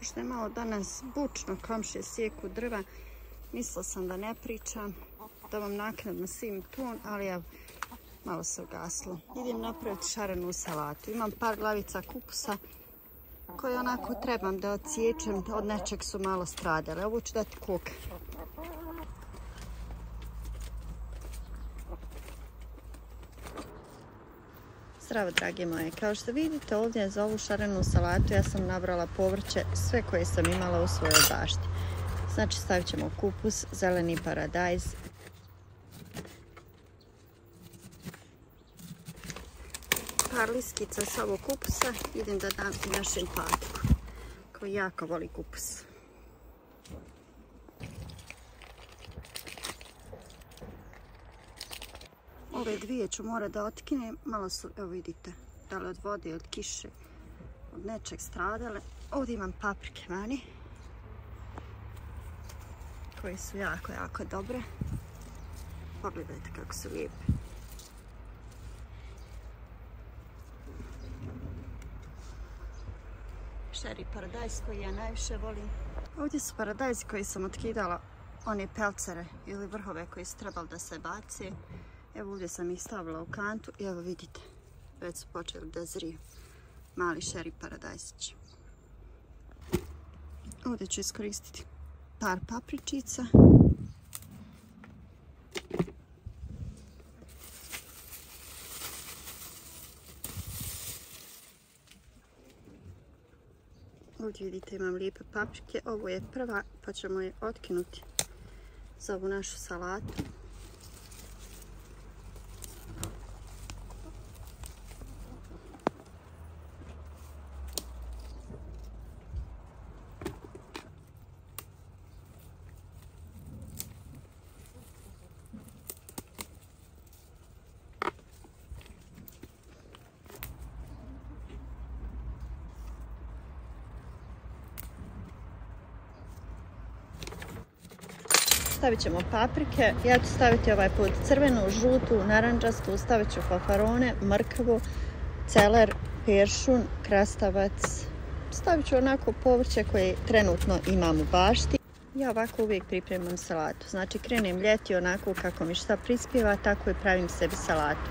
Pošto je malo danas bučno, komšije sjeku drva, mislila sam da ne pričam, da vam naknadno svim ton, ali evo, malo se ugaslo. Idem napraviti šarenu salatu. Imam par glavica kupusa koje onako trebam da odsječem, od nečeg su malo stradale. Ovo ću dati kuka. Zdravo, drage moje. Kao što vidite ovdje za ovu šarenu salatu ja sam nabrala povrće, sve koje sam imala u svojoj bašti. Znači stavit ćemo kupus, zeleni paradajz, par liskica s ovog kupusa, idem da dam i našem patiku koji jako voli kupus. Ove dvije ću morat da otkinem, malo su, evo vidite, da li od vode, od kiše, od nečeg stradale. Ovdje imam paprike vani, koje su jako, jako dobre. Pogledajte kako su lijepe. Šeri paradajz koji ja najviše volim. Ovdje su paradajzi koji sam otkidala, one pelcere ili vrhove koji su trebali da se baci. Evo ovdje sam ih stavila u kantu i evo vidite, već su počeli da zriju. Mali šeri paradajzići. Ovdje ću iskoristiti par papričica. Ovdje vidite imam lijepe paprike. Ovo je prva pa ćemo je otkinuti za ovu našu salatu. Stavit ćemo paprike, ja ću staviti ovaj put crvenu, žutu, narančastu, stavit ću fafarone, mrkvu, celer, peršun, krastavac. Stavit ću onako povrće koje trenutno imam u bašti. Ja ovako uvijek pripremam salatu, znači krenem ljeti onako kako mi šta prispjeva, tako i pravim sebi salatu.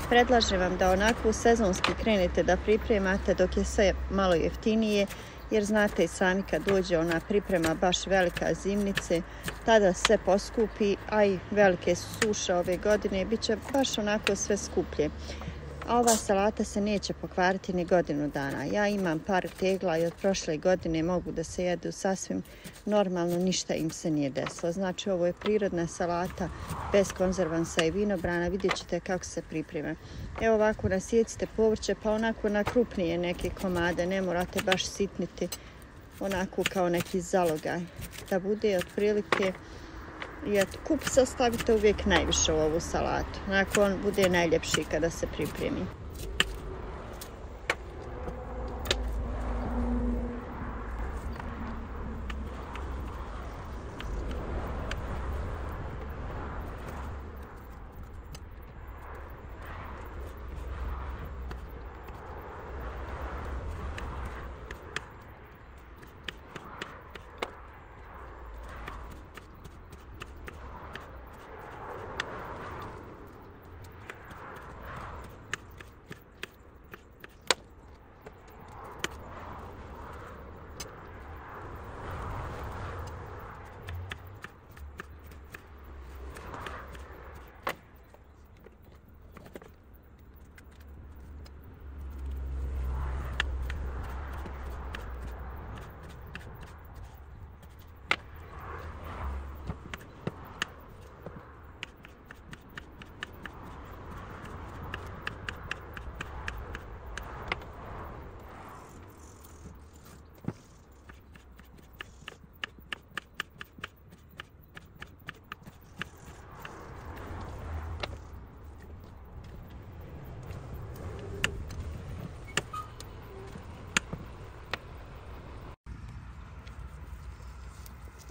Predlažem vam da onako sezonski krenete da pripremate dok je sve malo jeftinije, jer znate i sami kad dođe ona priprema baš velika zimnice, tada sve poskupi, a i velike su suše ove godine, bit će baš onako sve skuplje. A ova salata se neće pokvariti ni godinu dana. Ja imam par tegla i od prošle godine mogu da se jedu sasvim normalno, ništa im se nije desilo. Znači ovo je prirodna salata bez konzervansa i vinobrana, vidjet ćete kako se priprema. Evo ovako nasjecite povrće pa onako na krupnije neke komade, ne morate baš sitniti, onako kao neki zalogaj. Da bude otprilike, i od kupusa stavite uvijek najviše u ovu salatu. Onako on bude najljepši kada se pripremi.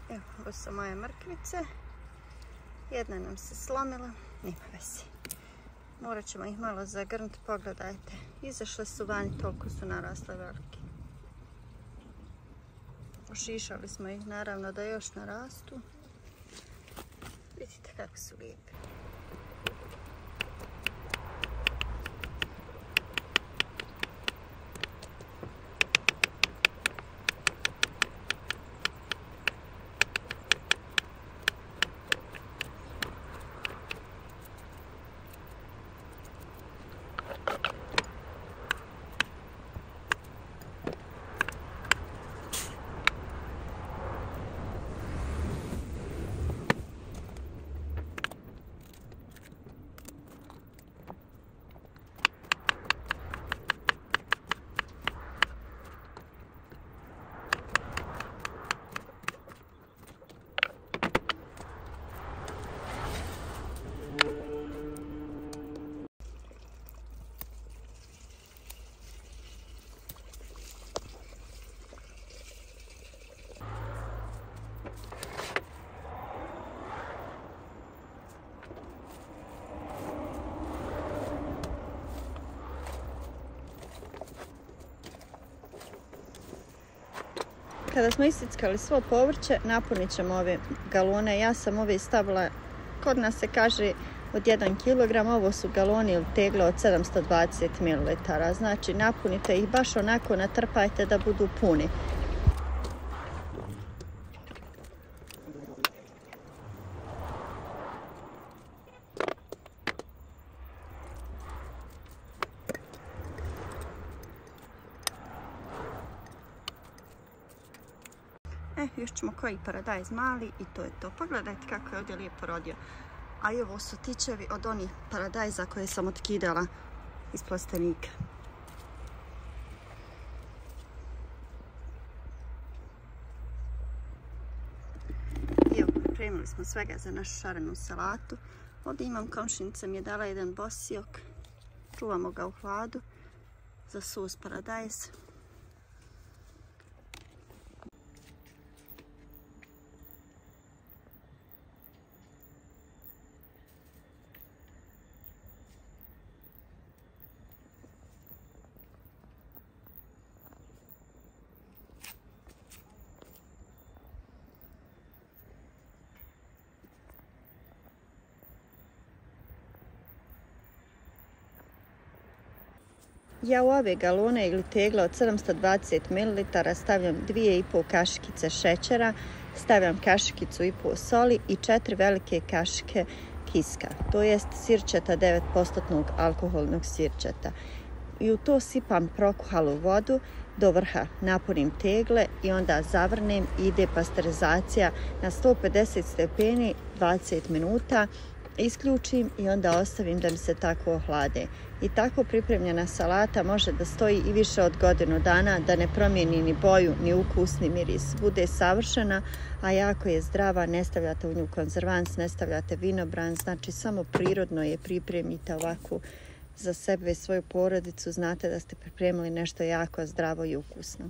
Evo, ovo su moje mrkvice. Jedna nam se slomila, nema veze. Morat ćemo ih malo zagrnuti, pogledajte. Izašle su van, toliko su narasle velike. Ošišali smo ih naravno da još narastu. Vidite kako su lijepi. Kada smo isickali svo povrće, napunit ćemo ove galone. Ja sam ove stavila, kod nas se kaže od 1 kg, ovo su galoni ili tegla od 720 ml. Znači napunite ih baš onako, natrpajte da budu puni. Još ćemo koji paradajz mali i to je to. Pogledajte kako je ovdje lijepo rodio. A i ovo su tičevi od onih paradajza koje sam otkidala iz plastenika. I evo, pripremili smo svega za našu šarenu salatu. Ovdje imam, komšinica mi je dala jedan bosijok. Čuvamo ga u hladu za sos paradajz. Ja u ove galone ili tegla od 720 ml stavljam 2,5 kašikice šećera, stavljam kašikicu i pol soli i 4 velike kašike kiska, to jest sirćeta 9% alkoholnog sirćeta. I u to sipam prokuhalu vodu, do vrha napunim tegle i onda zavrnem i ide pasterizacija na 150 stepeni 20 minuta. Isključim i onda ostavim da mi se tako ohlade. I tako pripremljena salata može da stoji i više od godinu dana, da ne promijeni ni boju, ni ukus, ni miris. Bude savršena, a jako je zdrava, ne stavljate u nju konzervans, ne stavljate vinobran, znači samo prirodno je pripremite ovako za sebe i svoju porodicu. Znate da ste pripremili nešto jako zdravo i ukusno.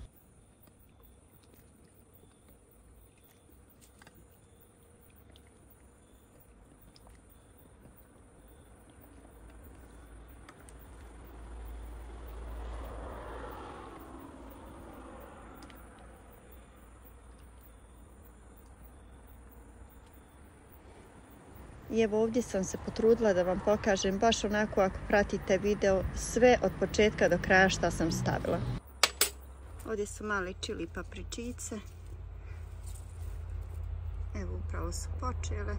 I evo ovdje sam se potrudila da vam pokažem baš onako ako pratite video sve od početka do kraja šta sam stavila. Ovdje su male čili papričice. Evo upravo su počele.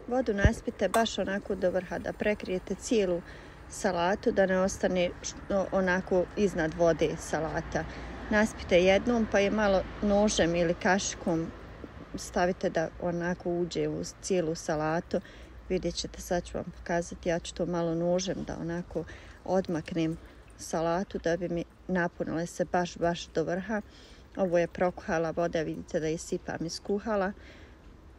Vodu naspite baš onako do vrha da prekrijete cijelu salatu, da ne ostane onako iznad vode salata. Naspite jednom pa je malo nožem ili kašikom stavite da onako uđe u cijelu salatu. Vidjet ćete, sad ću vam pokazati, ja ću to malo nožem da onako odmaknem salatu da bi mi napunile se baš do vrha. Ovo je prokuhala voda, vidite da je sipam iz kuhala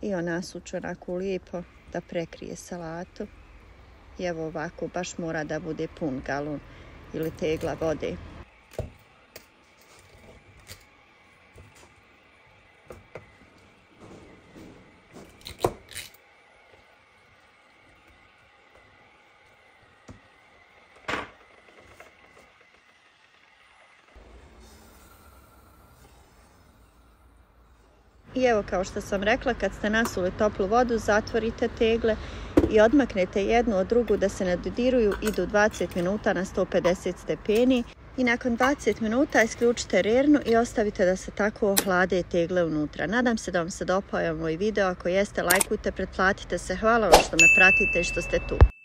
i ona suče onako lijepo da prekrije salatu. I evo ovako, baš mora da bude pun galon ili tegla vode. I evo, kao što sam rekla, kad ste nasuli toplu vodu, zatvorite tegle i odmaknete jednu od drugu da se ne dodiruju, idu 20 minuta na 150 stepeni. I nakon 20 minuta isključite rernu i ostavite da se tako ohlade tegle unutra. Nadam se da vam se dopao moj video. Ako jeste, lajkujte, pretplatite se. Hvala vam što me pratite i što ste tu.